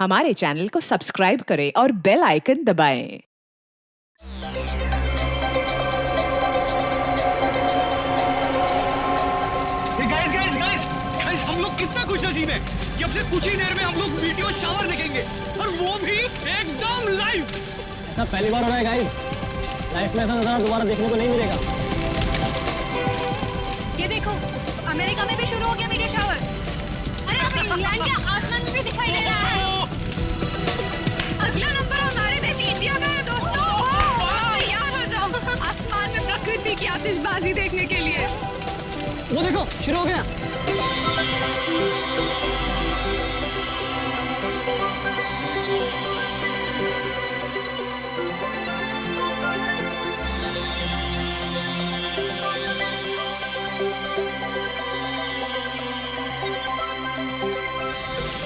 हमारे चैनल को सब्सक्राइब करें और बेल आइकन दबाएं। गाइस हम लोग कितना खुशनसीब है कि अब से कुछ ही देर में हम लोग वीडियो शावर देखेंगे और वो भी एकदम लाइव। ऐसा पहली बार हो रहा है गाइस, लाइफ में ऐसा नजारा दोबारा देखने को नहीं मिलेगा। ये देखो, अमेरिका में भी शुरू हो गया वीडियो शावर। अरे अब इंग्लैंड के आसमान में भी दिखाई दे रहा है। अगला नंबर हमारे देश इंडिया का है दोस्तों। तैयार हो जाओ आसमान में प्रकृति की आतिशबाजी देखने के लिए। वो देखो शुरू हो गया।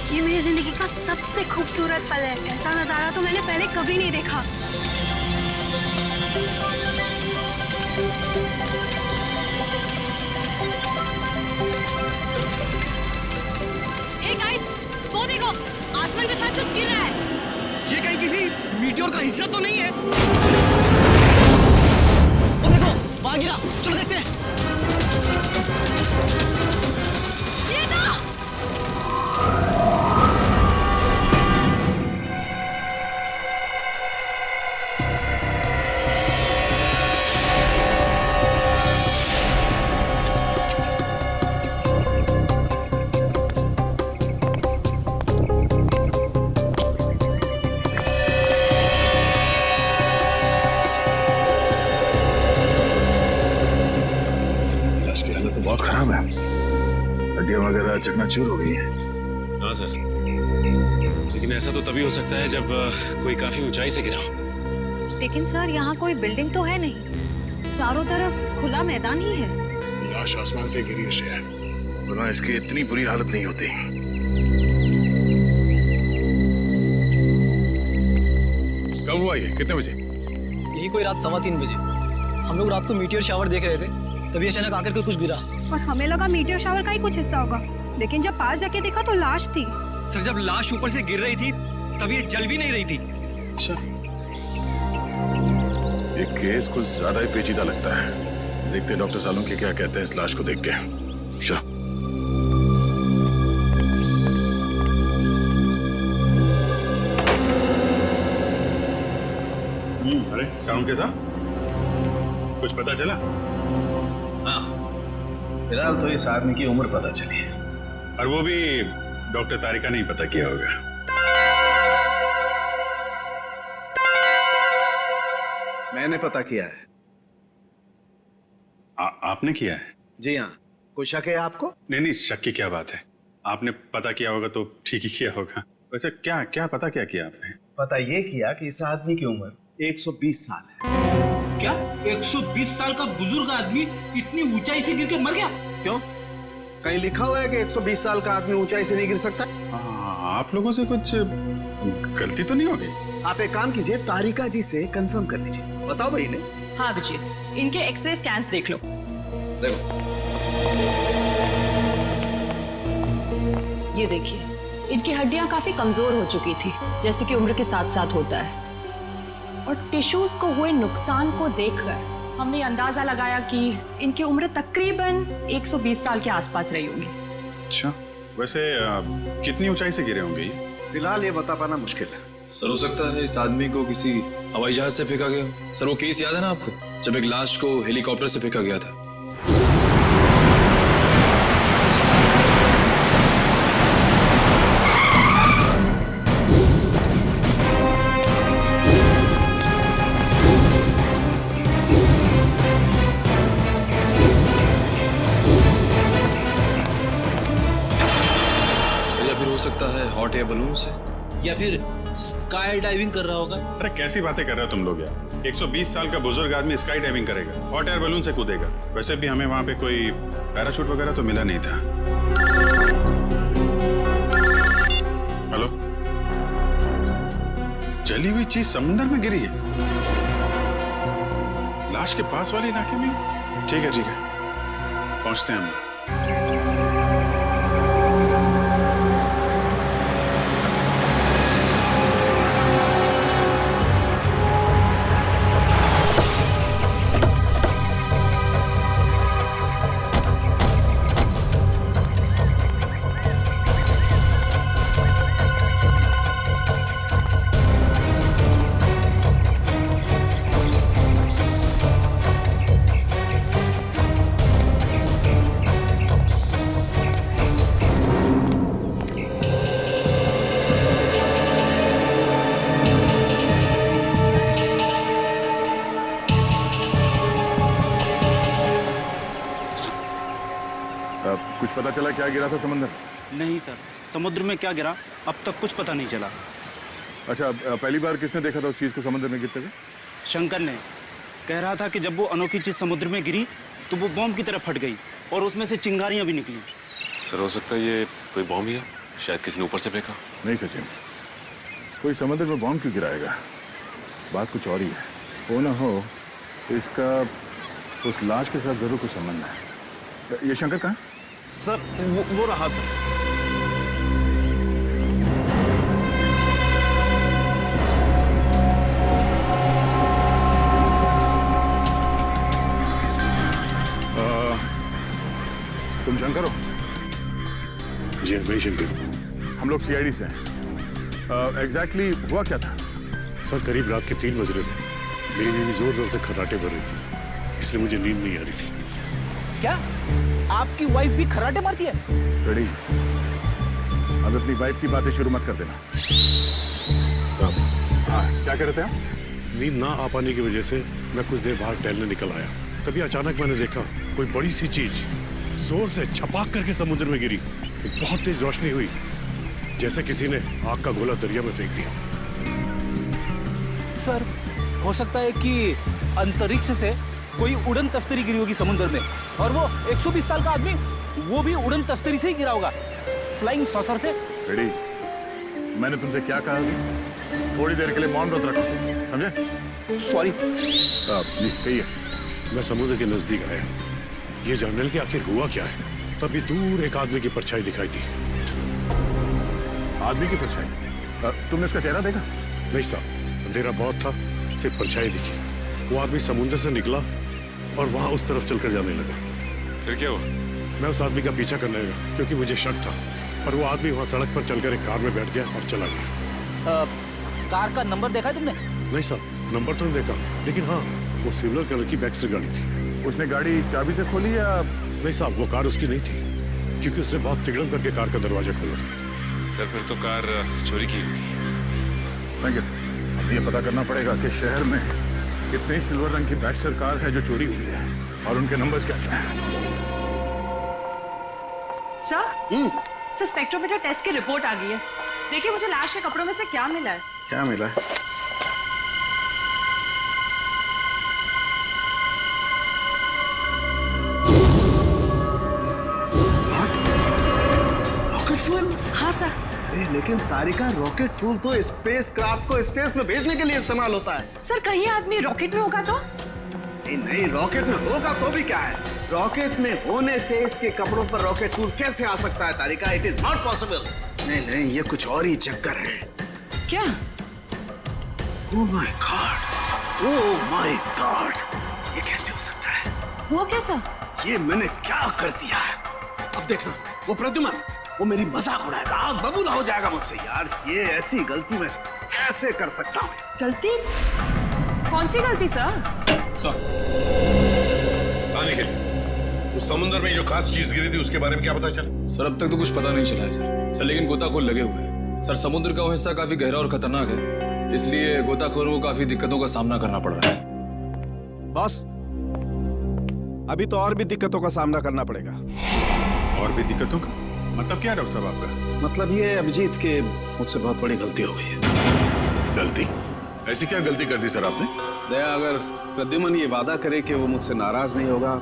ये मेरी जिंदगी का सबसे खूबसूरत पल है। ऐसा नजारा तो मैंने पहले कभी नहीं देखा। हे गाइस, वो देखो आसमान से शायद कुछ गिर रहा है। ये कहीं किसी मीटियोर का हिस्सा तो नहीं है? वो देखो वहां गिरा, चलो देखते हैं। ये ना! बहुत खराब है, हड्डियां वगैरह चकनाचूर हो गई है। हाँ सर, लेकिन ऐसा तो तभी हो सकता है जब कोई काफी ऊंचाई से गिरा हो। लेकिन सर यहाँ कोई बिल्डिंग तो है नहीं, चारों तरफ खुला मैदान ही है। लाश आसमान से गिरी है, वरना इसकी इतनी बुरी हालत नहीं होती। कब हुआ ये, कितने बजे? यही कोई रात 3:15 बजे। हम लोग रात को मीटियोर शावर देख रहे थे, तभी अचानक आकर के कुछ गिरा। और हमें लगा मीटियोर शावर का ही कुछ हिस्सा होगा, लेकिन जब पास जाके देखा तो लाश थी। सर जब लाश ऊपर से गिर रही थी तब ये जल भी नहीं रही थी। अच्छा, ये केस कुछ ज्यादा ही पेचीदा लगता है। देखते हैं डॉक्टर सालों के क्या कहते हैं इस लाश को देख के। चलो। अरे साउंड कैसा, कुछ पता चला? हाँ, फिलहाल तो इस आदमी की उम्र पता चली है, और वो भी डॉक्टर तारिका ने ही पता किया होगा। मैंने पता किया है। आपने किया है? जी हाँ। कोई शक है आपको? नहीं, शक की क्या बात है, आपने पता किया होगा तो ठीक ही किया होगा। वैसे क्या क्या पता क्या किया आपने? पता ये किया कि इस आदमी की उम्र 120 साल है। क्या 120 साल का बुजुर्ग आदमी इतनी ऊंचाई से गिर के मर गया? क्यों? कहीं लिखा हुआ है कि 120 साल का आदमी ऊंचाई से नहीं गिर सकता? आप लोगों से कुछ गलती तो नहीं होगी? आप एक काम कीजिए, तारिका जी से कंफर्म कर लीजिए। बताओ भाई ने। हाँ अभिजीत, इनके एक्सरे स्कैन्स देख लो। देखो, ये देखिए, इनकी हड्डियां काफी कमजोर हो चुकी थी, जैसे कि उम्र के साथ साथ होता है। और टिश्यूज को हुए नुकसान को देखकर हमने अंदाजा लगाया कि इनकी उम्र तकरीबन 120 साल के आसपास रही होगी। अच्छा, वैसे कितनी ऊंचाई से गिरे होंगे ये? फिलहाल ये बता पाना मुश्किल है। सर हो सकता है इस आदमी को किसी हवाई जहाज से फेंका गया हो। सर वो केस याद है ना आपको, जब एक लाश को हेलीकॉप्टर से फेंका गया था? सर या फिर हो सकता है हॉट एयर बलून से, या फिर स्काई डाइविंग कर रहा होगा। अरे कैसी बातें कर रहे हो तुम लोग यार, 120 साल का बुजुर्ग आदमी स्काई डाइविंग करेगा, हॉट एयर बलून से कूदेगा? वैसे भी हमें वहां पे कोई पैराशूट वगैरह तो मिला नहीं था। हेलो, जली हुई चीज समुद्र में गिरी है, लाश के पास वाले इलाके में? ठीक है पहुंचते हैं हम। पता चला क्या गिरा था समंदर? नहीं सर, समुद्र में क्या गिरा अब तक कुछ पता नहीं चला। अच्छा, पहली बार किसने देखा था उस चीज को समुद्र में गिरते हुए? शंकर ने कह रहा था कि जब वो अनोखी चीज समुद्र में गिरी तो वो बॉम्ब की तरह फट गई और उसमें से चिंगारियां भी निकली। सर हो सकता है ये कोई बॉम्ब ही है, शायद किसी ने ऊपर से फेंका। नहीं सचिन, कोई समुद्र में बॉम्ब क्यों गिराएगा? बात कुछ और ही है। वो ना हो इसका उस लाश के साथ जरूर कुछ संबंध है। ये शंकर कहाँ? सर वो रहा सर। तुम शंकर हो? जी मैं शंकर। हम लोग सीआईडी से हैं। एग्जैक्टली हुआ क्या था? सर करीब रात के 3 बज रहे थे। मेरी बीवी जोर जोर से खर्राटे भर रही थी, इसलिए मुझे नींद नहीं आ रही थी। क्या आपकी वाइफ भी खर्राटे मारती है? रेडी, अब अपनी वाइफ की बातें शुरू मत कर देना। हाँ, क्या कह रहे थे आप? नींद ना आ पाने की वजह से मैं कुछ देर बाहर टहलने निकल आया। तभी अचानक मैंने देखा कोई बड़ी सी चीज जोर से छपाक करके समुद्र में गिरी। एक बहुत तेज रोशनी हुई, जैसे किसी ने आग का गोला दरिया में फेंक दिया। सर हो सकता है कि अंतरिक्ष से कोई उड़न तश्तरी गिरी होगी समुद्र में, और वो 120 साल का आदमी वो भी उड़न तश्तरी से ही गिरा होगा, फ्लाइंग सॉसर से। रेडी, मैंने तुमसे क्या कहा अभी? थोड़ी देर के लिए मौन व्रत रखो, समझे? सॉरी। जी कहिए। मैं समुद्र के नजदीक आया, ये जानने के आखिर हुआ क्या है। तभी दूर एक आदमी की परछाई दिखाई दी। आदमी की परछाई? तुमने उसका चेहरा देखा? नहीं साहब, अंधेरा बहुत था, सिर्फ परछाई दिखी। वो आदमी समुद्र से निकला और वहां उस तरफ चलकर जाने लगा। फिर क्या हुआ? मैं उस आदमी का पीछा करने लगा क्योंकि मुझे शक था, पर वो आदमी वहां सड़क पर चलकर एक कार में बैठ गया और चला गया। कार का नंबर देखा है तुमने? नहीं साहब, नंबर तो नहीं देखा, लेकिन हाँ वो सिल्वर कलर की बैक्स्टर गाड़ी थी। उसने गाड़ी चाबी से खोली या? नहीं साहब, वो कार उसकी नहीं थी, क्योंकि उसने बहुत तिगड़म करके कार का दरवाजा खोला था। सर फिर तो कार चोरी की होगी। अब ये पता करना पड़ेगा कि शहर में कितनी सिल्वर रंग की बैक्स्टर कार है जो चोरी हुई है और उनके नंबर्स क्या क्या हैं। सर स्पेक्ट्रोमीटर टेस्ट की रिपोर्ट आ गई है। देखिए मुझे लाश के कपड़ों में से क्या मिला है। क्या मिला है? Rocket fuel? हाँ सर। अरे लेकिन तारिका, रॉकेट फ्यूल तो स्पेस क्राफ्ट को स्पेस में भेजने के लिए इस्तेमाल होता है। सर कहीं आदमी रॉकेट में होगा तो? नहीं, रॉकेट में होगा तो भी क्या है, रॉकेट में होने से इसके कपड़ों पर रॉकेट फ्यूल कैसे आ सकता है Tarika? It is not possible. नहीं, ये कुछ और ही चक्कर है। क्या? ओह माय गॉड, ये कैसे हो सकता है? वो कैसा? ये मैंने क्या कर दिया है? अब देखना, वो प्रद्युमन वो मेरी मजाक उड़ाएगा, आग बबूला हो जाएगा मुझसे। यार ये ऐसी गलती मैं कैसे कर सकता हूँ? गलती? कौन सी गलती सर? उस समुद्र में जो खास चीज गिरी थी उसके बारे में क्या पता चला? सर अब तक तो कुछ पता नहीं चला है सर लेकिन गोताखोर लगे हुए हैं। सर समुद्र का वो हिस्सा काफी गहरा और खतरनाक है, इसलिए गोताखोरों को काफी दिक्कतों का सामना करना पड़ रहा है। बॉस, अभी तो और भी दिक्कतों का सामना करना पड़ेगा। और भी दिक्कतों का मतलब क्या है डॉक्टर साहब आपका? मतलब ये अभिजीत के मुझसे बहुत बड़ी गलती हो गई है। गलती? ऐसी क्या गलती कर दी सर आपने? दया, अगर प्रद्युमन ये वादा करे कि वो मुझसे नाराज नहीं होगा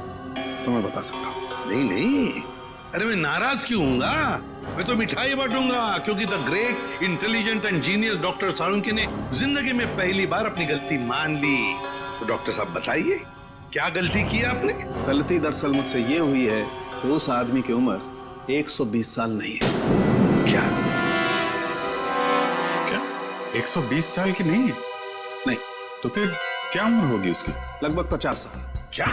तो मैं बता सकता हूँ। नहीं, अरे मैं नाराज क्यों हूँगा? मैं तो मिठाई बांटूंगा, क्योंकि the great intelligent and genius doctor Salunkhe ने जिंदगी में पहली बार अपनी गलती मान ली। तो डॉक्टर साहब बताइए, क्या गलती की आपने? गलती दरअसल मुझसे ये हुई है कि उस आदमी की उम्र 120 साल नहीं है। क्या 120 साल की नहीं है? नहीं। तो फिर क्या उम्र होगी उसकी? लगभग 50 साल। क्या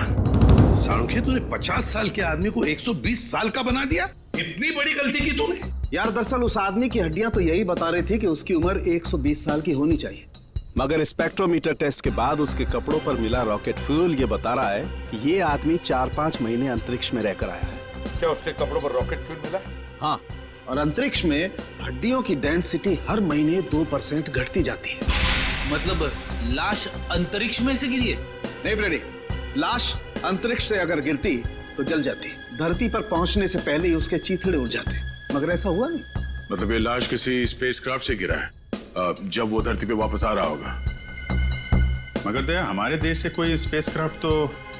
साळुंखे, तूने 50 साल के आदमी को 120 साल का बना दिया? इतनी बड़ी गलती की तूने? यार दरअसल उस आदमी की हड्डियां तो यही बता रही थी कि उसकी उम्र 120 साल की होनी चाहिए, मगर स्पेक्ट्रोमीटर टेस्ट के बाद उसके कपड़ों पर मिला रॉकेट फ्यूल ये बता रहा है कि ये आदमी 4-5 महीने अंतरिक्ष में रहकर आया है। क्या उसके कपड़ों पर रॉकेट फ्यूल मिला? हाँ, और अंतरिक्ष में हड्डियों की डेंसिटी हर महीने 2% घटती जाती है। मतलब लाश अंतरिक्ष में से गिरी है? नहीं फ्रेडी, लाश अंतरिक्ष से अगर गिरती तो जल जाती, धरती पर पहुंचने से पहले ही उसके चीथड़े उड़ जाते, मगर ऐसा हुआ नहीं। मतलब ये लाश किसी स्पेसक्राफ्ट से गिरा है जब वो धरती पे वापस आ रहा होगा। मगर दया, हमारे देश से कोई स्पेसक्राफ्ट तो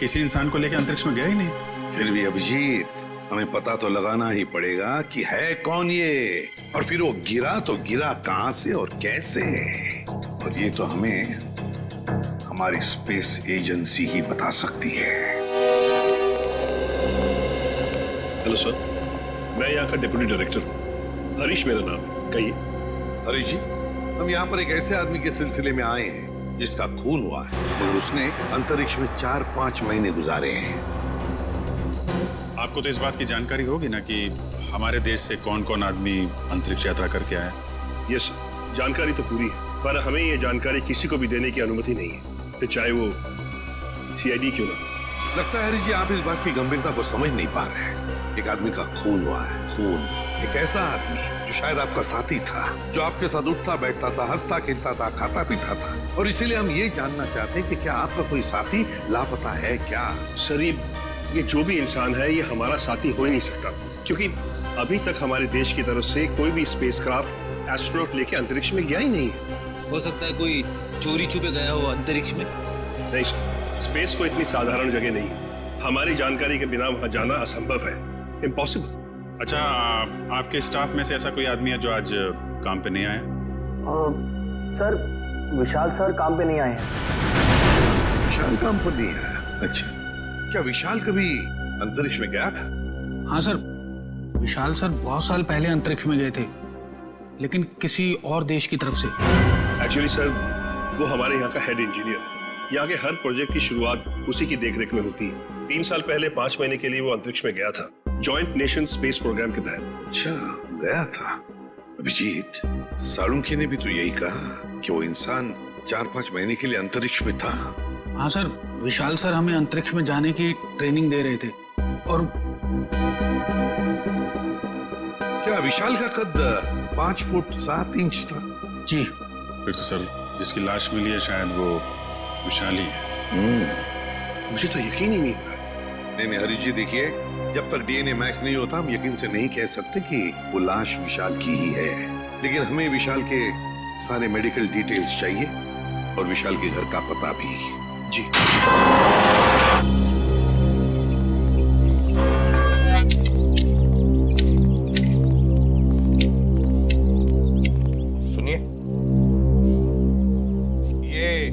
किसी इंसान को लेकर अंतरिक्ष में गया ही नहीं। फिर भी अभिजीत, हमें पता तो लगाना ही पड़ेगा कि है कौन ये, और फिर वो गिरा तो गिरा कहां से और कैसे, और ये तो हमें हमारी स्पेस एजेंसी ही बता सकती है। हेलो सर, मैं यहाँ का डिप्टी डायरेक्टर हूँ, हरीश मेरा नाम है। कहिए। हरीश जी, हम यहाँ पर एक ऐसे आदमी के सिलसिले में आए हैं जिसका खून हुआ है, मगर उसने अंतरिक्ष में 4-5 महीने गुजारे हैं। आपको तो इस बात की जानकारी होगी ना कि हमारे देश से कौन कौन आदमी अंतरिक्ष यात्रा करके आया। यस सर, जानकारी तो पूरी है, पर हमें ये जानकारी किसी को भी देने की अनुमति नहीं है, फिर चाहे वो सीआईडी क्यों ना। लगता है हरीश जी, आप इस बात की गंभीरता को समझ नहीं पा रहे हैं। एक आदमी का खून हुआ है, खून। एक ऐसा आदमी जो शायद आपका साथी था, जो आपके साथ उठता बैठता था, हंसता खेलता था, खाता पीता था, और इसीलिए हम ये जानना चाहते हैं कि क्या आपका कोई साथी लापता है क्या? सर, ये जो भी इंसान है ये हमारा साथी हो ही नहीं सकता, क्योंकि अभी तक हमारे देश की तरफ से कोई भी स्पेसक्राफ्ट एस्ट्रोनॉट लेके अंतरिक्ष में गया ही नहीं है। हो सकता है कोई चोरी छुपे गया हो अंतरिक्ष में। नहीं सर, स्पेस को इतनी साधारण जगह नहीं है, हमारी जानकारी के बिना वहां जाना असंभव है, इम्पॉसिबल। अच्छा, आपके स्टाफ में से ऐसा कोई आदमी है जो आज काम पे नहीं आया? सर, विशाल सर काम पे नहीं आए हैं। विशाल काम पर नहीं आया? अच्छा, क्या विशाल कभी अंतरिक्ष में गया था? हाँ सर, विशाल सर बहुत साल पहले अंतरिक्ष में गए थे, लेकिन किसी और देश की तरफ से। एक्चुअली सर, वो हमारे यहाँ का हेड इंजीनियर है। यहाँ के हर प्रोजेक्ट की शुरुआत उसी की देखरेख में होती है। 3 साल पहले 5 महीने के लिए वो अंतरिक्ष में गया था, जॉइंट नेशन स्पेस प्रोग्राम के तहत। अच्छा, गया था। अभिजीत, साळुंखे ने भी तो यही कहा कि वो इंसान 4-5 महीने के लिए अंतरिक्ष में था। हाँ सर, विशाल सर हमें अंतरिक्ष में जाने की ट्रेनिंग दे रहे थे। और क्या विशाल का कद 5 फुट 7 इंच था? जी। फिर तो सर, जिसकी लाश मिली है शायद वो विशाल ही है। मुझे तो यकीन ही नहीं हो रहा। नहीं हरीश जी, देखिए, जब तक डीएनए मैच नहीं होता हम यकीन से नहीं कह सकते कि वो लाश विशाल की ही है, लेकिन हमें विशाल के सारे मेडिकल डिटेल्स चाहिए और विशाल के घर का पता भी। जी। सुनिए, ये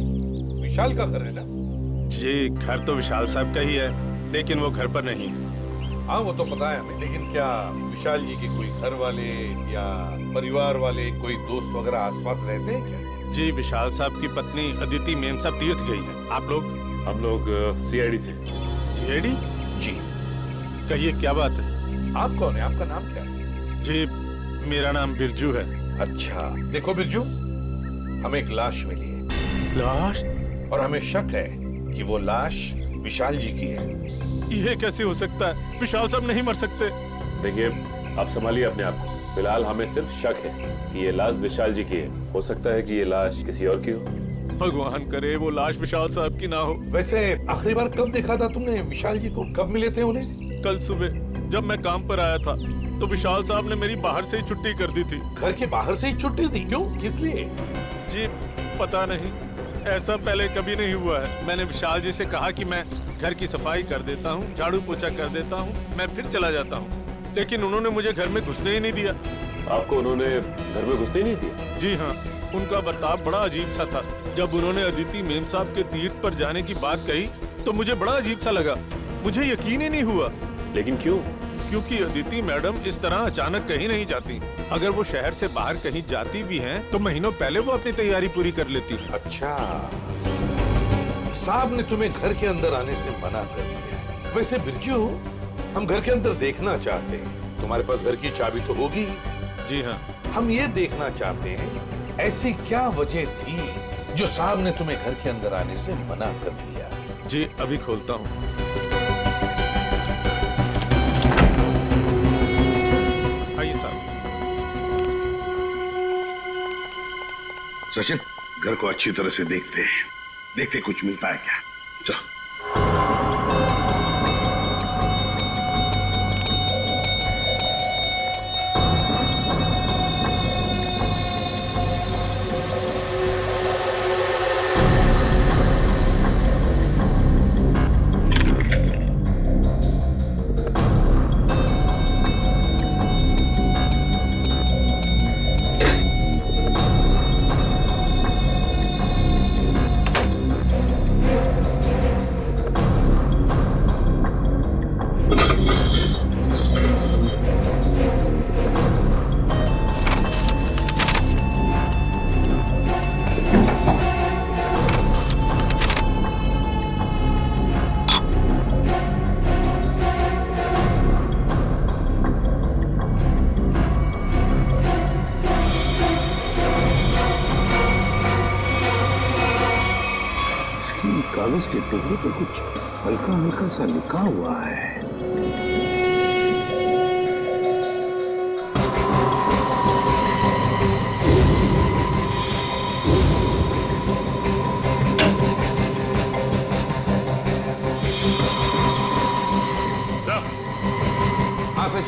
विशाल का घर है ना? जी, घर तो विशाल साहब का ही है, लेकिन वो घर पर नहीं है। हाँ, वो तो पता है हमें, लेकिन क्या विशाल जी के कोई घर वाले या परिवार वाले, कोई दोस्त वगैरह आसपास रहते हैं क्या? जी, विशाल साहब की पत्नी अदिति मेम साहब तीर्थ गई है। आप लोग? हम लोग सीआईडी से। सीआईडी? जी। कहिए, क्या बात है? आप कौन है? आपका नाम क्या है? जी, मेरा नाम बिरजू है। अच्छा, देखो बिरजू, हमें एक लाश मिली है। लाश? और हमें शक है कि वो लाश विशाल जी की है। ये कैसे हो सकता है? विशाल साहब नहीं मर सकते। देखिए, आप संभालिए अपने आप को। फिलहाल हमें सिर्फ शक है कि ये लाश विशाल जी की है। हो सकता है कि ये लाश किसी और की हो। भगवान करे वो लाश विशाल साहब की ना हो। वैसे आखिरी बार कब देखा था तुमने विशाल जी को? कब मिले थे उन्हें? कल सुबह जब मैं काम पर आया था तो विशाल साहब ने मेरी बाहर से ही छुट्टी कर दी थी। घर के बाहर से ही छुट्टी दी? क्यों, किस लिए? जी पता नहीं, ऐसा पहले कभी नहीं हुआ है। मैंने विशाल जी से कहा कि मैं घर की सफाई कर देता हूँ, झाड़ू पोछा कर देता हूँ, मैं फिर चला जाता हूँ, लेकिन उन्होंने मुझे घर में घुसने ही नहीं दिया। आपको उन्होंने घर में घुसने नहीं दिया? जी हाँ, उनका बर्ताव बड़ा अजीब सा था। जब उन्होंने अदिति मेम साहब के तीर्थ पर जाने की बात कही तो मुझे बड़ा अजीब सा लगा, मुझे यकीन ही नहीं हुआ। लेकिन क्यों? क्योंकि अदिति मैडम इस तरह अचानक कहीं नहीं जाती। अगर वो शहर से बाहर कहीं जाती भी हैं, तो महीनों पहले वो अपनी तैयारी पूरी कर लेती है। अच्छा, साहब ने तुम्हें घर के अंदर आने से मना कर दिया। वैसे बिरजू, हम घर के अंदर देखना चाहते हैं। तुम्हारे पास घर की चाबी तो होगी? जी हाँ। हम ये देखना चाहते हैं ऐसी क्या वजह थी जो साहब ने तुम्हें घर के अंदर आने से मना कर दिया। जी अभी खोलता हूँ। आइए साहब। सचिन, घर को अच्छी तरह से देखते हैं, देखते कुछ मिलता है क्या। चलो। कागज के टुकड़े पर कुछ हल्का हल्का सा लिखा हुआ है। हाँ सर।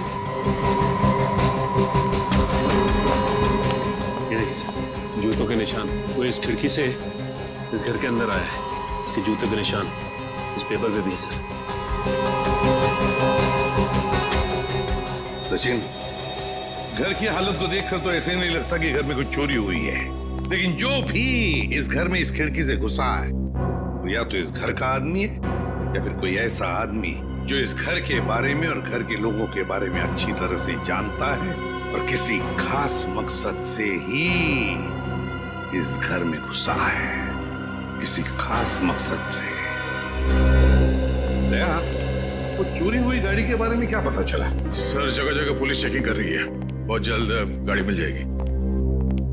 ये देखिए सर, जूतों के निशान वो इस खिड़की से इस घर के अंदर आया है। इसके जूते के निशान इस पेपर पे भी है सर। सचिन, घर की हालत को देखकर तो ऐसे नहीं लगता कि घर में कुछ चोरी हुई है, लेकिन जो भी इस घर में इस खिड़की से घुसा है वो या तो इस घर का आदमी है या फिर कोई ऐसा आदमी जो इस घर के बारे में और घर के लोगों के बारे में अच्छी तरह से जानता है और किसी खास मकसद से ही इस घर में घुसा है, किसी खास मकसद से। दया, वो चोरी हुई गाड़ी के बारे में क्या पता चला? सर जगह जगह पुलिस चेकिंग कर रही है, बहुत जल्द गाड़ी मिल जाएगी।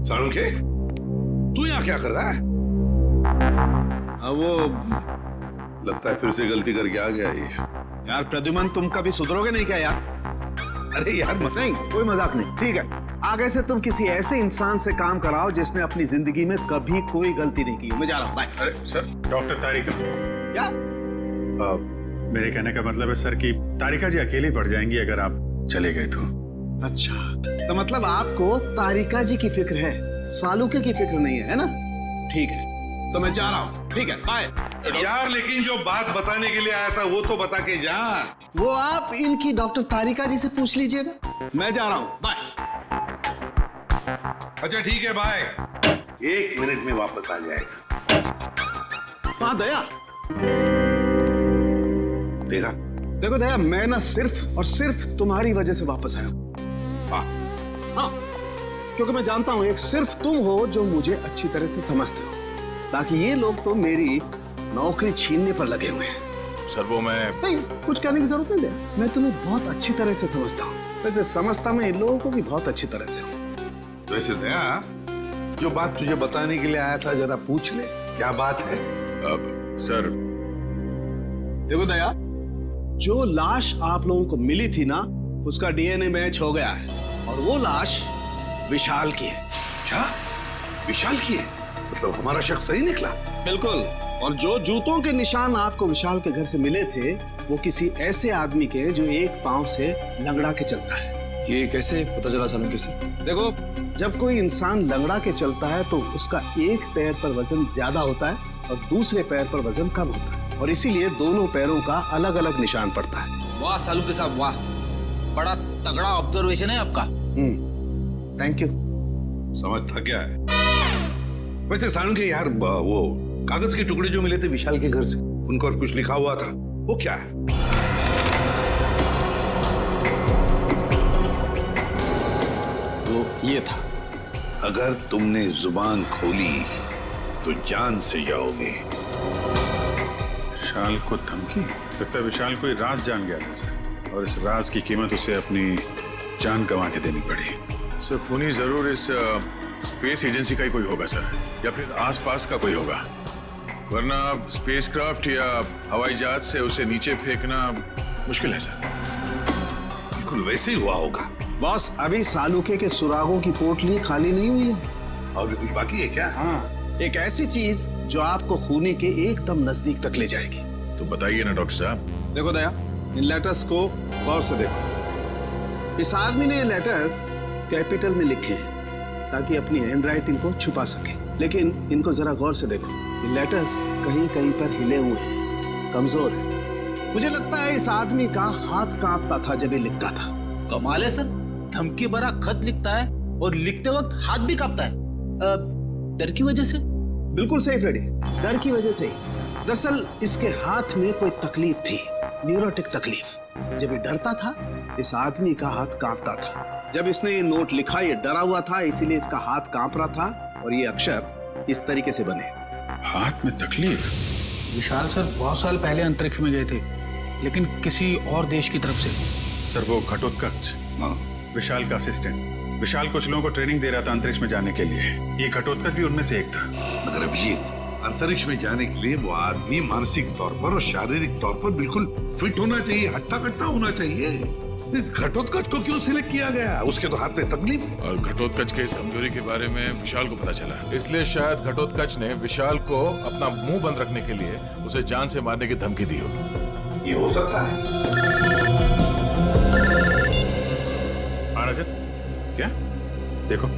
साळुंखे, तू यहाँ क्या कर रहा है? वो लगता है फिर से गलती करके आ गया ये। यार प्रद्युमन, तुम कभी सुधरोगे नहीं क्या यार? अरे यार नहीं, कोई मजाक नहीं, ठीक है। आगे से तुम किसी ऐसे इंसान से काम कराओ जिसने अपनी जिंदगी में कभी कोई गलती नहीं की। मैं जा रहा हूँ, बाय। अरे सर, डॉक्टर तारिका। क्या? मेरे कहने का मतलब है सर कि तारिका जी अकेली पड़ जाएंगी अगर आप चले गए तो। अच्छा, तो मतलब आपको तारिका जी की फिक्र है, सालुके की फिक्र नहीं है ना? ठीक है, तो मैं जा रहा हूँ, ठीक है, बाय। यार लेकिन जो बात बताने के लिए आया था वो तो बता के जा। वो आप इनकी डॉक्टर तारिका जी से पूछ लीजिएगा। मैं जा रहा हूँ, बाय। अच्छा ठीक है, बाय। 1 मिनट में वापस आ जाएगा। हाँ दया, देखा? देखो दया, मैं ना सिर्फ और सिर्फ तुम्हारी वजह से वापस आया हूँ। हाँ, क्योंकि मैं जानता हूँ एक सिर्फ तुम हो जो मुझे अच्छी तरह से समझते हो, ताकि ये लोग तो मेरी नौकरी छीनने पर लगे हुए हैं। सर वो मैं नहीं, कुछ कहने की जरूरत नहीं है, मैं तुम्हें बहुत अच्छी तरह से समझता हूँ। वैसे समझता मैं इन लोगों को भी बहुत अच्छी तरह से हूँ। वैसे दया, जो बात तुझे बताने के लिए आया था जरा पूछ ले, क्या बात है? अब सर देखो दया, जो लाश आप लोगों को मिली थी ना, उसका डीएनए मैच हो गया है और वो लाश विशाल की है। क्या? विशाल की है? मतलब हमारा शख्स सही निकला? बिल्कुल। और जो जूतों के निशान आपको विशाल के घर से मिले थे, वो किसी ऐसे आदमी के जो एक पांव से लंगड़ा के चलता है। ये कैसे पता चला सालुंखे से? देखो, जब कोई इंसान लंगड़ा के चलता है तो उसका एक पैर पर वजन ज्यादा होता है और दूसरे पैर पर वजन कम होता है, और इसीलिए दोनों पैरों का अलग अलग निशान पड़ता है। वाह सालुंखे साहब, वाह, बड़ा तगड़ा ऑब्जर्वेशन है आपका। Thank you. समझ था क्या है? वैसे साळुंखे यार, वो कागज के टुकड़े जो मिले थे विशाल के घर से, उन पर कुछ लिखा हुआ था, वो क्या है? वो ये था, अगर तुमने जुबान खोली तो जान से जाओगे। विशाल को धमकी? लगता है विशाल कोई राज जान गया था सर, और इस राज की कीमत उसे अपनी जान गंवा के देनी पड़ी। सर खूनी जरूर इस स्पेस एजेंसी का ही कोई होगा सर, या फिर आसपास का कोई होगा, वरना स्पेसक्राफ्ट या हवाई जहाज से उसे नीचे फेंकना मुश्किल है सर। बिल्कुल वैसे ही हुआ होगा। बॉस, अभी सालुके के सुरागों की पोटली खाली नहीं हुई है। और भी कुछ बाकी है क्या? हाँ, एक ऐसी चीज जो आपको खूनी के एकदम नजदीक तक ले जाएगी। तो बताइए ना डॉक्टर साहब। देखो दया, इन लेटर्स को गौर से देखो। इस आदमी ने ये लेटर्स कैपिटल में लिखे हैं ताकि अपनी हैंडराइटिंग को छुपा सके, लेकिन इनको जरा गौर से देखो, ये लेटर्स कहीं कहीं पर हिले हुए हैं, कमजोर है। मुझे लगता है इस आदमी का हाथ कांपता था जब ये लिखता था। कमाल है सर, धमकी भरा खत लिखता है और लिखते वक्त हाथ भी कांपता है। डर की वजह से? बिल्कुल सही फ्रेडी, डर की वजह से ही। दरअसल इसके हाथ में कोई तकलीफ थी, न्यूरोटिक तकलीफ। जब ये डरता था, इस आदमी का हाथ कांपता था। जब इसने ये नोट लिखा, ये डरा हुआ था, इसीलिए इसका हाथ कांप रहा था और ये अक्षर इस तरीके से बने। हाथ में तकलीफ? विशाल सर बहुत साल पहले अंतरिक्ष में गए थे, लेकिन किसी और देश की तरफ से। सर वो घटोत्कच, विशाल का असिस्टेंट। विशाल कुछ लोगों को ट्रेनिंग दे रहा था अंतरिक्ष में जाने के लिए, ये घटोत्कच भी उनमें से एक था। मगर अभिजीत, अंतरिक्ष में जाने के लिए वो आदमी मानसिक तौर पर और शारीरिक तौर पर बिल्कुल फिट होना चाहिए, हट्टा कट्टा होना चाहिए। इस घटोत्कच को क्यों सिलेक्ट किया गया? उसके तो हाथ पे तकलीफ है। और घटोत्कच के इस कमजोरी के बारे में विशाल को पता चला, इसलिए शायद घटोत्कच ने विशाल को अपना मुंह बंद रखने के लिए उसे जान से मारने की धमकी दी होगी। ये हो सकता है। रजत, क्या? देखो,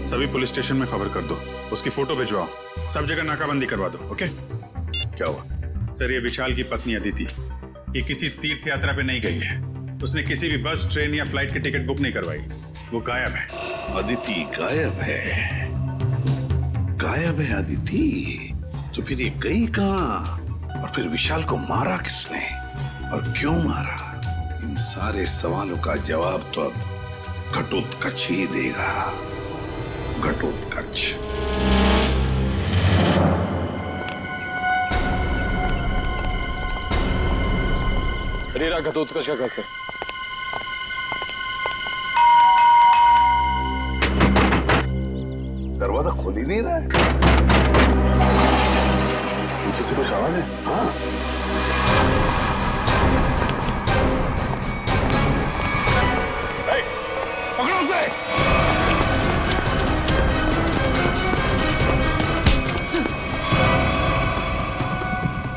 सभी पुलिस स्टेशन में खबर कर दो, उसकी फोटो भिजवाओ, सब जगह नाकाबंदी करवा दो। ओके? क्या हुआ? सर, ये विशाल की पत्नी अदिति, ये किसी तीर्थ यात्रा पे नहीं गई है। उसने किसी भी बस, ट्रेन या फ्लाइट की टिकट बुक नहीं करवाई। वो गायब है। अदिति गायब है? गायब है अदिति? तो फिर ये गई कहाँ? और फिर विशाल को मारा किसने और क्यों मारा? इन सारे सवालों का जवाब तो अब घटोत्कच ही देगा। घटोत्कच। सर, ये रहा घटोत्कच का घर सर। दरवाजा खोल ही नहीं रहा है। पीछे से कुछ आवाज है? हाँ। पकड़ो उसे।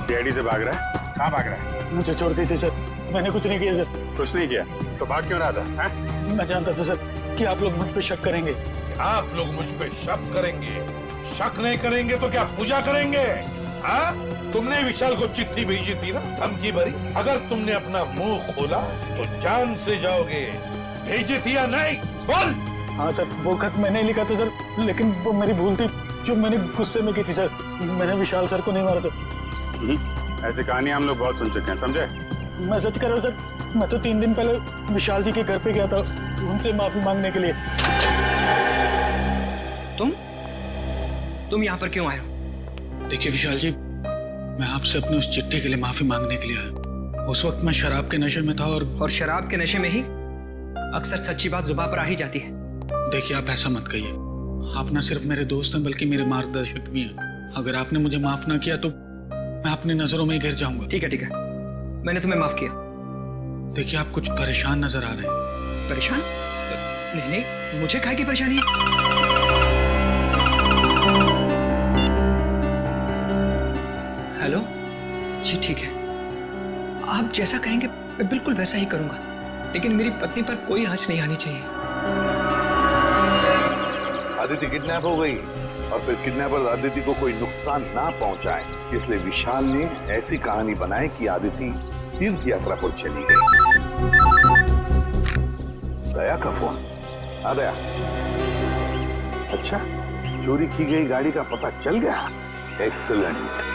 सीआईडी से भाग रहा है? कहाँ भाग रहा है? मुझे छोड़ दीजिए सर, मैंने कुछ नहीं किया सर। कुछ नहीं किया तो भाग क्यों रहा था? मैं जानता था सर कि आप लोग मुझ पे शक करेंगे। आप लोग मुझ पे शक करेंगे? शक नहीं करेंगे तो क्या पूजा करेंगे? हाँ? तुमने विशाल को चिट्ठी भेजी थी ना, धमकी भरी। अगर तुमने अपना मुंह खोला तो जान से जाओगे। भेजी थी या नहीं? बोल। हाँ सर, वो खत मैंने लिखा था सर, लेकिन वो मेरी भूल थी जो मैंने गुस्से में की थी सर। मैंने विशाल सर को नहीं मारा था। ऐसी कहानी हम लोग बहुत सुन चुके हैं, समझे? मैं सच कर रहा हूँ सर, मैं तो 3 दिन पहले विशाल जी के घर पे गया था उनसे माफी मांगने के लिए। तुम यहाँ पर क्यों आए हो? देखिए विशाल जी, मैं आपसे अपनी उस चिट्ठी के लिए माफी मांगने के लिए आया। उस वक्त मैं शराब के नशे में था और शराब के नशे में ही अक्सर सच्ची बात जुबान पर आ ही जाती है। देखिए, आप ऐसा मत कहिए। आप न सिर्फ मेरे दोस्त हैं बल्कि मेरे मार्गदर्शक भी हैं। अगर आपने मुझे माफ ना किया तो मैं अपनी नजरों में ही गिर जाऊंगा। ठीक है, मैंने तुम्हें माफ किया। देखिए, आप कुछ परेशान नजर आ रहे हैं। परेशान? नहीं, मुझे काहे की परेशानी है? हेलो जी, ठीक है, आप जैसा कहेंगे मैं बिल्कुल वैसा ही करूंगा, लेकिन मेरी पत्नी पर कोई आंच नहीं आनी चाहिए। अदिति किडनैप हो गई और फिर किडनैपर अदिति को कोई नुकसान ना पहुंचाए, इसलिए विशाल ने ऐसी कहानी बनाई कि अदिति तीर्थ यात्रा पर चली गई। दया का फोन आ गया। अच्छा, चोरी की गई गाड़ी का पता चल गया? एक्सीलेंट।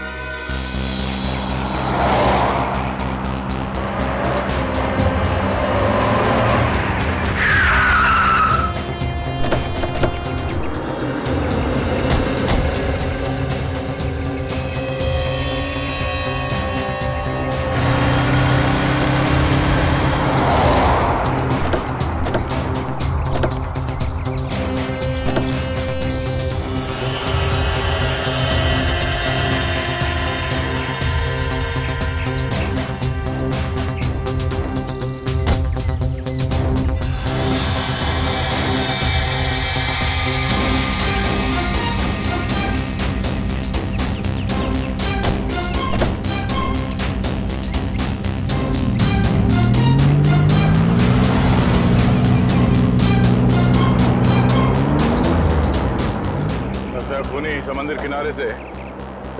समंदर किनारे से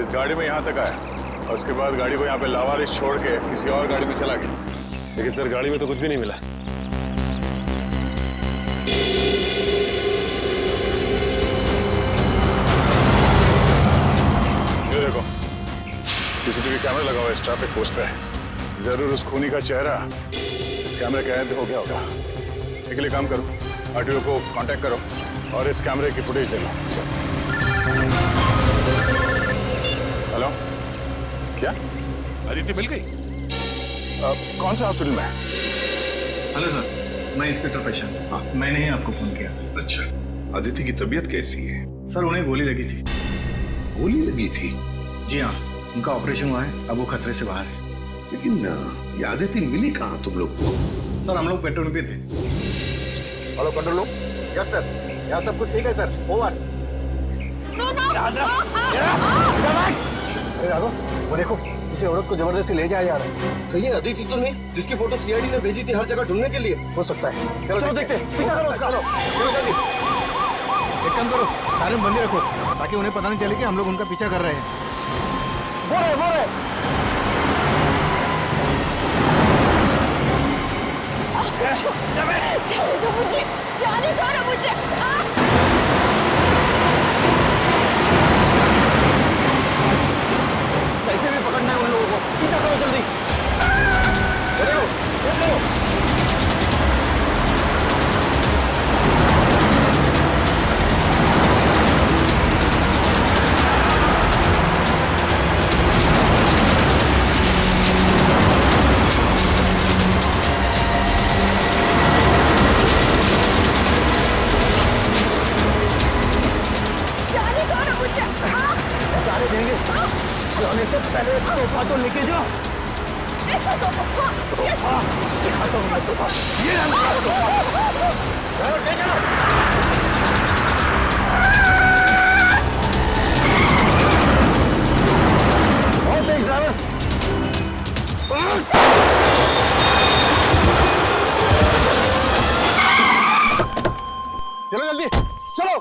इस गाड़ी में यहाँ तक आया और उसके बाद गाड़ी को यहाँ पे लावारिस छोड़ के किसी और गाड़ी में चला गया। लेकिन सर, गाड़ी में तो कुछ भी नहीं मिला। ये देखो, सीसीटीवी कैमरा लगा हुआ है इस ट्रैफिक पोस्ट पे। जरूर उस खूनी का चेहरा इस कैमरे कैद हो गया होगा। इसके लिए काम करो, आरटीओ को कांटेक्ट करो और इस कैमरे की फुटेज ले लो। सर, हेलो, क्या अदिति मिल गई? कौन सा हॉस्पिटल में है? हेलो सर, मैं इंस्पेक्टर प्रशांत। हाँ, मैंने ही आपको फोन किया। अच्छा, अदिति की तबीयत कैसी है? सर, उन्हें गोली लगी थी। गोली लगी थी? जी हाँ, उनका ऑपरेशन हुआ है, अब वो खतरे से बाहर है। लेकिन ये आदिति मिली कहाँ तुम लोग को? सर हम लोग पेट्रोल पे थे। Hello control room. Yes sir, यहाँ सब कुछ ठीक है सर, ओवर। अरे राघव, वो देखो किसी औरत को जबरदस्ती ले जाया जा रहा है। कहीं अदिति तो नहीं जिसकी फोटो सीआईडी ने भेजी थी हर जगह ढूंढने के लिए? हो सकता है। चलो देखते हैं। पीछा करो उसका। चलो जल्दी। एक काम करो, सारे बंदे रखो ताकि उन्हें पता नहीं चले कि हम लोग उनका पीछा कर रहे हैं। बोरे जाने दो मुझे, जाने दो ना मुझे। कैसे भी पकड़ना है उन लोगों को, पीछा करो जल्दी। तो लेके जाओ। ऐसा तो दिखाता हूँ मैं तोहफा। ये रहा तोहफा। ले जाओ। बहुत तेज ड्राइवर। चलो जल्दी, चलो।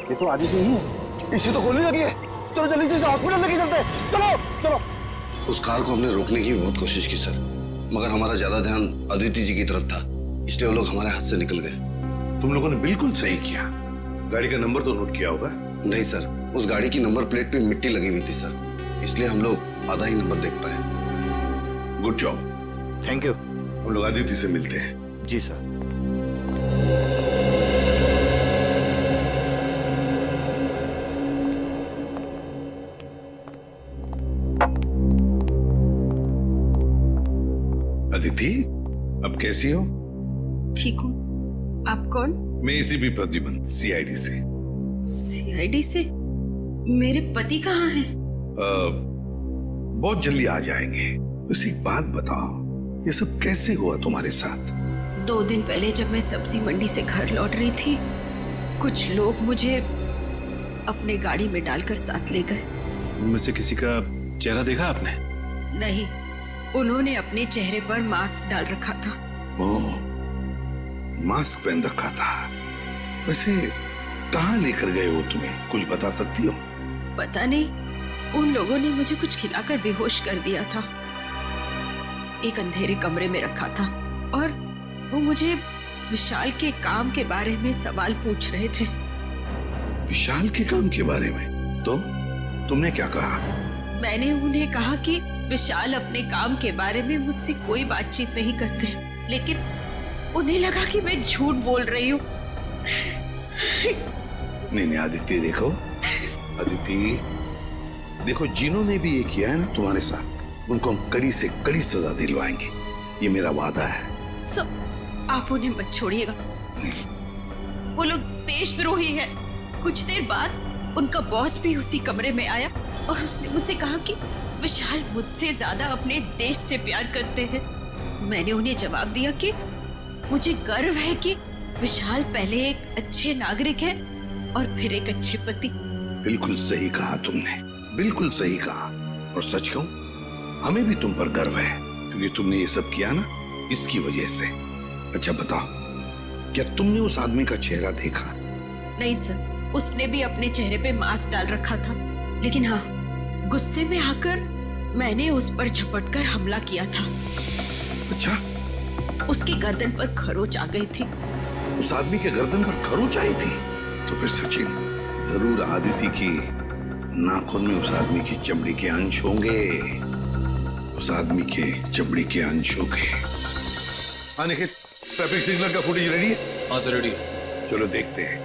ये तो आदिति ही है। इसे तो गोली लगी है। चलो जल्दी से हॉस्पिटल लेके चलते हैं। चलो चलो। उस कार को हमने रोकने की बहुत कोशिश की सर, मगर हमारा ज्यादा ध्यान अदिति जी की तरफ था, इसलिए वो लोग हमारे हाथ से निकल गए। तुम लोगों ने बिल्कुल सही किया। गाड़ी का नंबर तो नोट किया होगा? नहीं सर, उस गाड़ी की नंबर प्लेट पे मिट्टी लगी हुई थी सर, इसलिए हम लोग आधा ही नंबर देख पाए। Good job. Thank you. हम लोग आदिति से मिलते हैं। जी सर। अदिति, अब कैसी हो? ठीक हूँ। आप कौन? मैं एसीपी प्रद्युमन, सीआईडी से। सीआईडी से? मेरे पति कहाँ हैं? बहुत जल्दी आ जाएंगे। बस एक बात बताओ, ये सब कैसे हुआ तुम्हारे साथ? 2 दिन पहले जब मैं सब्जी मंडी से घर लौट रही थी, कुछ लोग मुझे अपने गाड़ी में डालकर साथ ले गए। उनमें से किसी का चेहरा देखा आपने? नहीं, उन्होंने अपने चेहरे पर मास्क डाल रखा था। ओह, मास्क पहन रखा था। वैसे कहाँ लेकर गए वो तुम्हें, कुछ बता सकती हो? पता नहीं, उन लोगों ने मुझे कुछ खिलाकर बेहोश कर दिया था। एक अंधेरे कमरे में रखा था और वो मुझे विशाल के काम के बारे में सवाल पूछ रहे थे। विशाल के काम के बारे में? तो तुमने क्या कहा? मैंने उन्हें कहा कि विशाल अपने काम के बारे में मुझसे कोई बातचीत नहीं करते, लेकिन उन्हें लगा कि मैं झूठ बोल रही हूँ। नहीं आदित्य, देखो अदिति, देखो जिन्होंने भी ये किया है ना तुम्हारे साथ, उनको हम कड़ी से कड़ी सजा दिलवाएंगे, ये मेरा वादा है। आप उन्हें मत छोड़िएगा। वो लोग देशद्रोही हैं। कुछ देर बाद उनका बॉस भी उसी कमरे में आया और उसने मुझसे कहा कि विशाल मुझसे ज्यादा अपने देश से प्यार करते हैं। मैंने उन्हें जवाब दिया कि मुझे गर्व है कि विशाल पहले एक अच्छे नागरिक है और फिर एक अच्छे पति। बिल्कुल सही कहा तुमने, बिल्कुल सही कहा। और सच कहूं, हमें भी तुम पर गर्व है, क्योंकि तुमने ये सब किया ना इसकी वजह से। अच्छा बताओ, क्या तुमने उस आदमी का चेहरा देखा? नहीं सर, उसने भी अपने चेहरे पे मास्क डाल रखा था, लेकिन हाँ, गुस्से में आकर मैंने उस पर झपटकर हमला किया था। अच्छा? उसकी गर्दन पर खरोच आ गई थी। उस आदमी के गर्दन पर खरोच आई थी? तो फिर सचिन, जरूर आदिति की नाखून में उस आदमी की चमड़ी के अंश होंगे। उस आदमी के चमड़ी के अंश होंगे। हाँ निखिल, ट्रैफिक सिग्नल का फुटेज रेडी है? हाँ सर, रेडी है। चलो देखते हैं।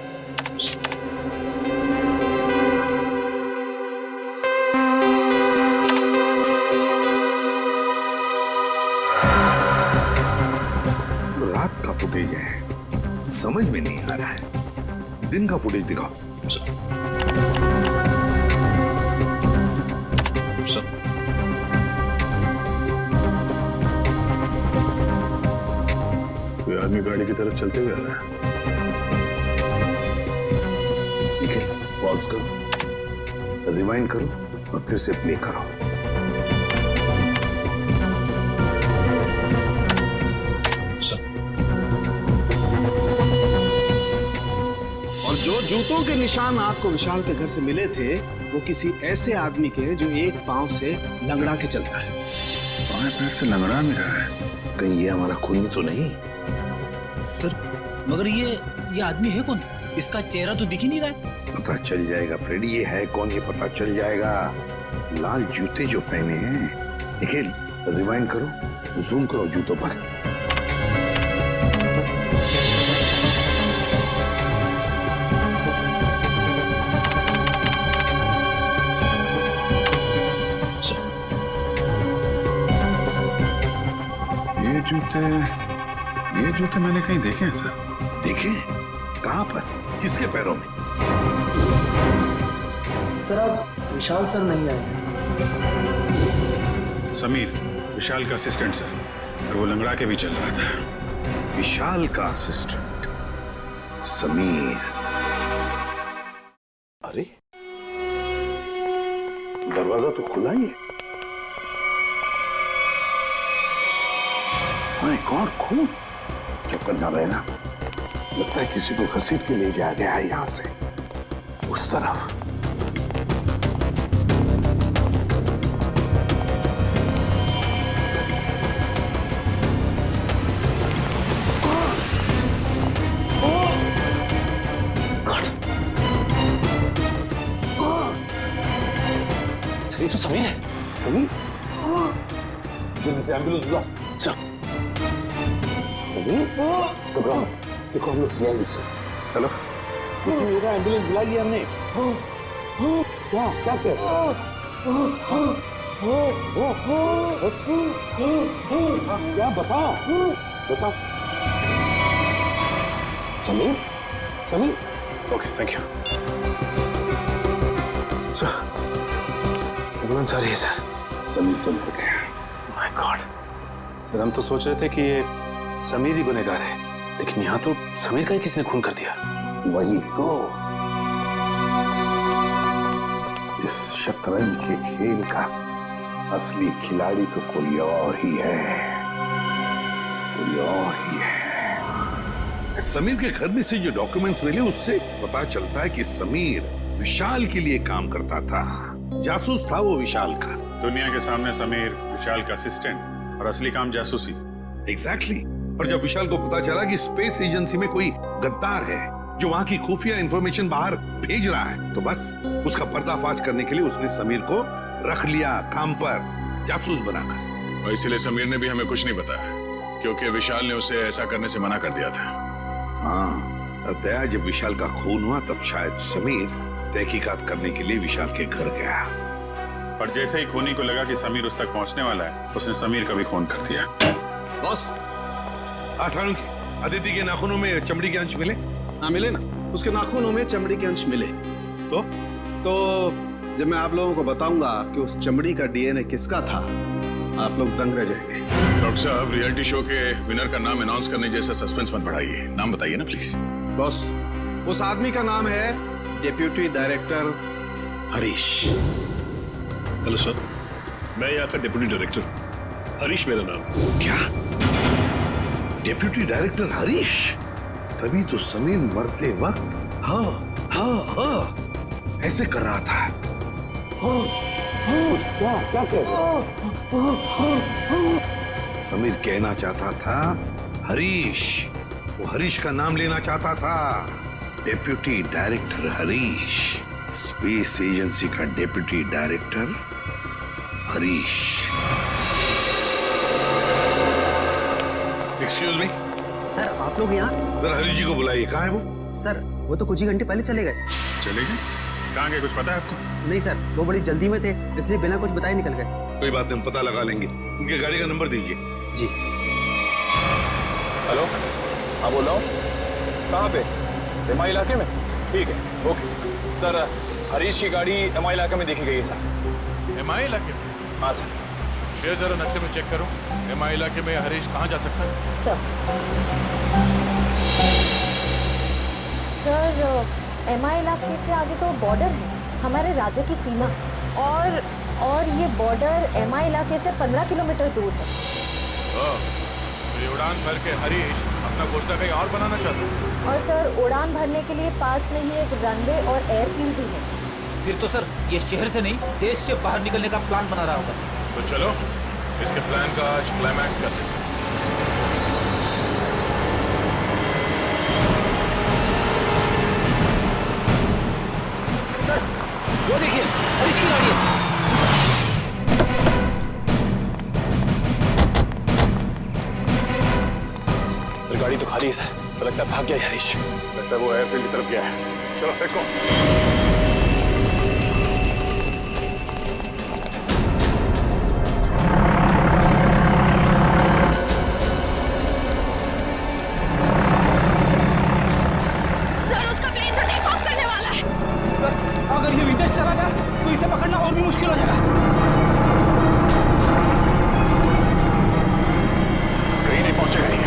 फुटेज है, समझ में नहीं आ रहा है। दिन का फुटेज दिखाओ। कोई आदमी गाड़ी की तरफ चलते हुए आ रहा है। पॉज करो, रिवाइंड करो और फिर से प्ले करो। और जो जूतों के निशान आपको विशाल के घर से मिले थे वो किसी ऐसे आदमी के जो एक पांव से लंगड़ा के चलता है। बाएं पैर से लंगड़ा भी रहा है। कहीं ये हमारा खूनी तो नहीं? सर मगर ये आदमी है कौन? इसका चेहरा तो दिख ही नहीं रहा है। पता चल जाएगा फ्रेडी, ये है कौन ये पता चल जाएगा। लाल जूते जो पहने हैं। निखिल रिवाइंड करो, जूम करो जूतों पर। ये जूते मैंने कहीं देखे हैं सर। देखे? कहां पर? किसके पैरों में? सर आज विशाल सर नहीं आए। समीर, विशाल का असिस्टेंट सर, और वो लंगड़ा के भी चल रहा था। विशाल का असिस्टेंट समीर। अरे दरवाजा तो खुला ही है। माय गॉड, खून! चक्कर ना रहना, लगता है किसी को घसीट के ले जाया गया है यहां से उस तरफ। सर ये तो समीर है। समीर? जल्दी से एम्बुलेंस बुला। समीर? घबराओ मत, देखो हम लोग सीआईडी से। चलो। मेरा एम्बुलेंस बुला लिया हमने। क्या क्या क्या? क्या बताओ? बताओ। Sameer? Sameer? Okay, thank you. Ambulance आ रही है सर। समीर तुम को गया। माय गॉड, सर हम तो सोच रहे थे कि ये समीर ही गुनहगार है, लेकिन यहाँ तो समीर का ही किसने खून कर दिया। वही तो, इस शतरंज के खेल का असली खिलाड़ी तो कोई और ही है, कोई और ही है। समीर के घर में से जो डॉक्यूमेंट्स मिले उससे पता चलता है कि समीर विशाल के लिए काम करता था, जासूस था वो विशाल का। दुनिया के सामने समीर विशाल का असिस्टेंट और असली काम जासूसी। एग्जैक्टली। और जब विशाल को पता चला कि स्पेस एजेंसी में कोई गद्दार है जो वहां की खुफिया इंफॉर्मेशन बाहर भेज रहा है, तो बस उसका पर्दाफाश करने के लिए उसने समीर को रख लिया काम पर, जासूस बनाकर। और इसीलिए समीर ने भी हमें कुछ नहीं बताया, क्योंकि विशाल ने उसे ऐसा करने से मना कर दिया था। हाँ, दया जब विशाल का खून हुआ तब शायद समीर तहकीकात करने के लिए विशाल के घर गया। पर जैसे ही खूनी को लगा कि समीर उस तक पहुंचने वाला है, उसने समीर का भी खून कर दिया। बॉस, अदिति के नाखूनों में चमड़ी के अंश मिले? हाँ मिले ना, उसके नाखूनों में चमड़ी के अंश मिले। तो जब मैं आप लोगों को बताऊंगा कि उस चमड़ी का डीएनए किसका था, आप लोग दंग रह जाएंगे। डॉक्टर साहब, रियलिटी शो के विनर का नाम अनाउंस करने जैसा सस्पेंस मत बढ़ाइए, नाम बताइए ना प्लीज। बॉस, उस आदमी का नाम है deputy director Harish. Hello sir, मैं यहाँ का डिप्टी डायरेक्टर हरीश मेरा नाम है। क्या? Deputy director Harish? तभी तो समीर मरते वक्त हाँ हाँ हाँ ऐसे कर रहा था। क्या क्या कह समीर कहना चाहता था हरीश, वो हरीश का नाम लेना चाहता था। Deputy director Harish, space agency का deputy director Harish. Excuse me sir, आप लोग यहाँ? जरा हरीश जी को बुलाइए। कहाँ है वो? सर वो तो कुछ ही घंटे पहले चले गए। चले गए? कहाँ गए, कुछ पता है आपको? नहीं सर, वो बड़ी जल्दी में थे, इसलिए बिना कुछ बताए निकल गए। कोई बात नहीं, हम पता लगा लेंगे। उनके गाड़ी का नंबर दीजिए। जी। हेलो हाँ बोल रहा हूँ। कहाँ पे? एमआई इलाके में? ठीक है, ओके सर। हरीश की गाड़ी एमआई इलाके में देखी गई है सर। एमआई इलाके में? हाँ सर। ये जरा नक्शे में चेक करो, एमआई इलाके में हरीश कहाँ जा सकता है? सर एमआई इलाके के आगे तो बॉर्डर है, हमारे राज्य की सीमा, और ये बॉर्डर एमआई इलाके से 15 किलोमीटर दूर है। तो ये उड़ान भर के हरीश अपना घोंसला कहीं और बनाना चाहता है। और सर उड़ान भरने के लिए पास में ही एक रनवे और एयरफील्ड भी है। फिर तो सर ये शहर से नहीं, देश से बाहर निकलने का प्लान बना रहा होगा। तो चलो इसके प्लान का आज क्लाइमैक्स करते हैं। सर वो देखिए, हरीश की गाड़ी है। सर गाड़ी तो खाली है सर, तो लगता है भाग गया है हरीश। लगता है वो एयरफील्ड की तरफ गया है। चलो देखो। सर उसका प्लेन तो टेक ऑफ करने वाला है। सर अगर ये विंटेज चला गया तो इसे पकड़ना और भी मुश्किल हो जाएगा। कहीं नहीं पहुंचेगा ये।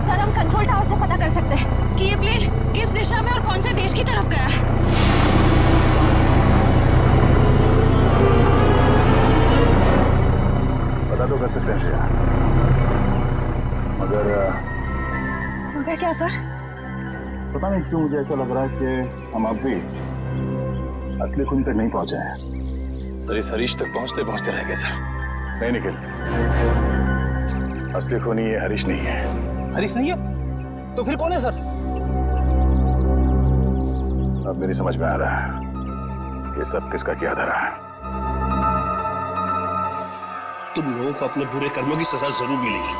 सर हम कंट्रोल टावर से पता कर सकते हैं कि ये प्लेन किस दिशा में और कौन से देश की तरफ गया है। पता तो कर सकते हैं श्रेया, मगर क्या सर? पता नहीं क्यों मुझे ऐसा लग रहा है कि हम अब भी असली खून तक नहीं पहुंचे हैं। सर इस हरीश तक पहुंचते पहुंचते रह गए सर। नहीं निखिल, असली खूनी ये हरीश नहीं है। हरीश नहीं है तो फिर कौन है सर? अब मेरी समझ में आ रहा है ये सब किसका किया धरा है। तुम लोगों को अपने बुरे कर्मों की सजा जरूर मिलेगी।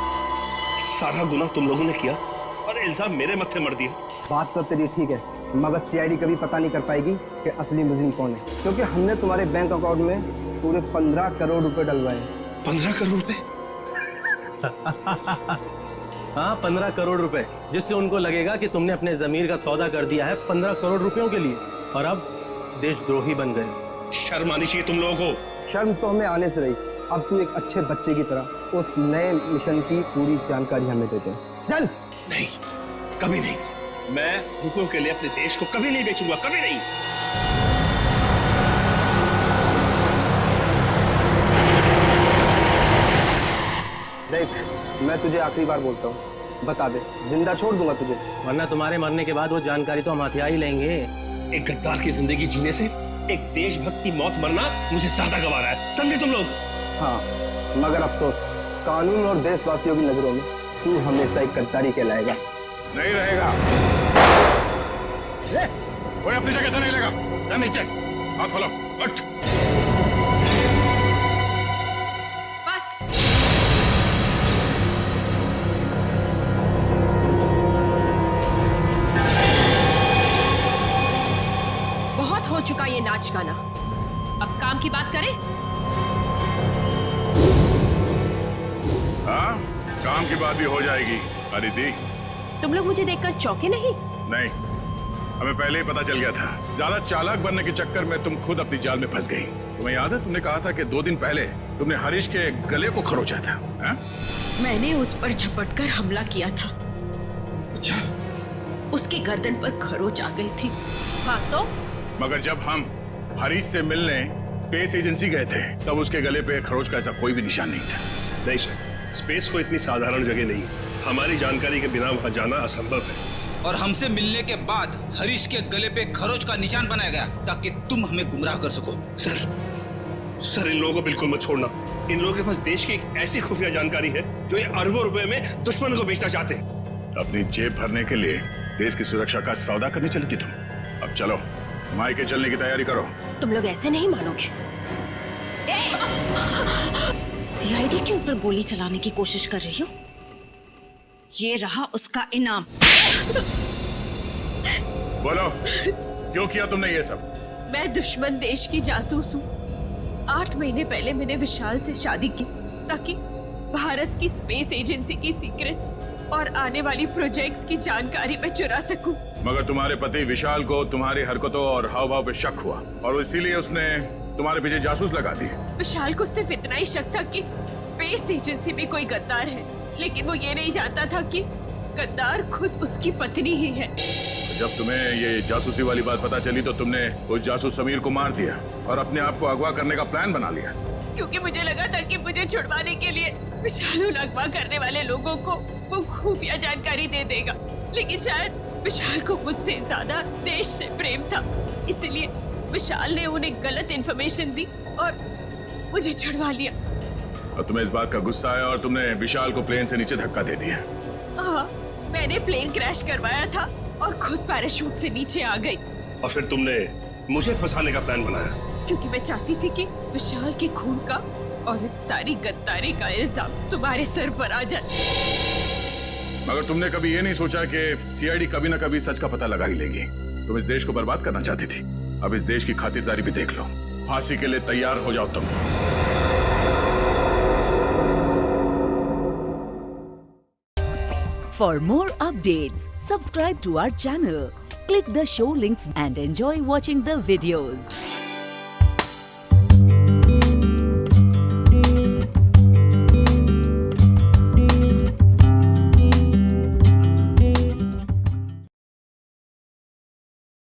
सारा गुनाह तुम लोगों ने किया और इल्जाम मेरे मत्थे मर दिया। बात तो तेरी ठीक है, मगर सीआईडी कभी पता नहीं कर पाएगी कि असली मुजरिम कौन है, क्योंकि हमने तुम्हारे बैंक अकाउंट में पूरे 15 करोड़ रुपए डलवाए। 15 करोड़ रुपए? हाँ 15 करोड़ रुपए, जिससे उनको लगेगा कि तुमने अपने जमीर का सौदा कर दिया है 15 करोड़ रुपयों के लिए, और अब देशद्रोही बन गए। शर्म आनी चाहिए तुम लोगों को। शर्म तो हमें आने से रही, अब तू एक अच्छे बच्चे की तरह उस नए मिशन की पूरी जानकारी हमें दे दे। चल। नहीं, कभी नहीं। मैं रुपयों के लिए अपने देश को कभी नहीं बेचूंगा, कभी नहीं। देख, मैं तुझे आखिरी बार बोलता हूँ, बता दे, जिंदा छोड़ दूंगा तुझे, वरना तुम्हारे मरने के बाद वो जानकारी तो हम हथिया ही लेंगे। एक गद्दार की जिंदगी जीने से एक देशभक्त की मौत मरना मुझे ज्यादा गंवारा है, समझे तुम लोग? हाँ, मगर अफसोस, कानून और देशवासियों की नजरों में तू हमेशा एक गद्दारी कहलाएगा। नहीं रहेगा। कोई अपनी जगह से नहीं लेगा। जा नीचे, हाथ खोलो, उठ। बस। बहुत हो चुका ये नाच गाना, अब काम की बात करें। हाँ, काम की बात भी हो जाएगी। अदिति, तुम लोग मुझे देखकर चौंके नहीं? नहीं, हमें पहले ही पता चल गया था। ज्यादा चालाक बनने के चक्कर में तुम खुद अपनी जाल में फंस गई। तुम्हें याद है, तुमने कहा था कि 2 दिन पहले तुमने हरीश के गले को खरोचा था। हा? मैंने उस पर झपटकर हमला किया था। अच्छा? उसके गर्दन पर खरोच आ गई थी। हाँ तो? मगर जब हम हरीश से मिलने स्पेस एजेंसी गए थे, तब उसके गले पे खरोच का ऐसा कोई भी निशान नहीं था। नहीं सर, स्पेस को इतनी साधारण जगह नहीं, हमारी जानकारी के बिना वहां जाना असंभव है। और हमसे मिलने के बाद हरीश के गले पे खरोच का निशान बनाया गया ताकि तुम हमें गुमराह कर सको। सर इन लोगों को बिल्कुल मत छोड़ना। इन लोगों के पास देश की एक ऐसी खुफिया जानकारी है जो ये अरबों रुपए में दुश्मन को बेचना चाहते हैं। अपनी जेब भरने के लिए देश की सुरक्षा का सौदा करने चली थी तुम। अब चलो, मायके चलने की तैयारी करो। तुम लोग ऐसे नहीं मानोगे। सीआईडी के ऊपर गोली चलाने की कोशिश कर रही हो? ये रहा उसका इनाम। बोलो, क्यों किया तुमने ये सब? मैं दुश्मन देश की जासूस हूँ। 8 महीने पहले मैंने विशाल से शादी की ताकि भारत की स्पेस एजेंसी की सीक्रेट्स और आने वाली प्रोजेक्ट्स की जानकारी मैं चुरा सकूं। मगर तुम्हारे पति विशाल को तुम्हारी हरकतों और हाव भाव पे शक हुआ और इसीलिए उसने तुम्हारे पीछे जासूस लगा दिए। विशाल को सिर्फ इतना ही शक था कि स्पेस एजेंसी में कोई गद्दार है, लेकिन वो ये नहीं जानता था कि गद्दार खुद उसकी पत्नी ही है। जब तुम्हें ये जासूसी वाली बात पता चली तो तुमने उस जासूस समीर को मार दिया और अपने आप को अगवा करने का प्लान बना लिया। क्योंकि मुझे लगा था कि मुझे छुड़वाने के लिए विशाल उन अगवा करने वाले लोगों को वो खुफिया जानकारी दे देगा, लेकिन शायद विशाल को मुझसे ज्यादा देश से प्रेम था, इसलिए विशाल ने उन्हें गलत इन्फॉर्मेशन दी और मुझे छुड़वा लिया। और तुम्हें इस बात का गुस्सा आया और तुमने विशाल को प्लेन से नीचे धक्का दे दिया। हाँ, मैंने प्लेन क्रैश करवाया था और खुद पैराशूट से नीचे आ गई। और फिर तुमने मुझे फंसाने का प्लान बनाया क्योंकि मैं चाहती थी कि विशाल के खून का और इस सारी गद्दारी का इल्जाम तुम्हारे सर पर आ जाए। मगर तुमने कभी ये नहीं सोचा कि सीआईडी कभी ना कभी सच का पता लगा ही लेगी। तुम इस देश को बर्बाद करना चाहती थी, अब इस देश की खातिरदारी भी देख लो। फांसी के लिए तैयार हो जाओ तुम। For more updates, subscribe to our channel, click the show links and enjoy watching the videos.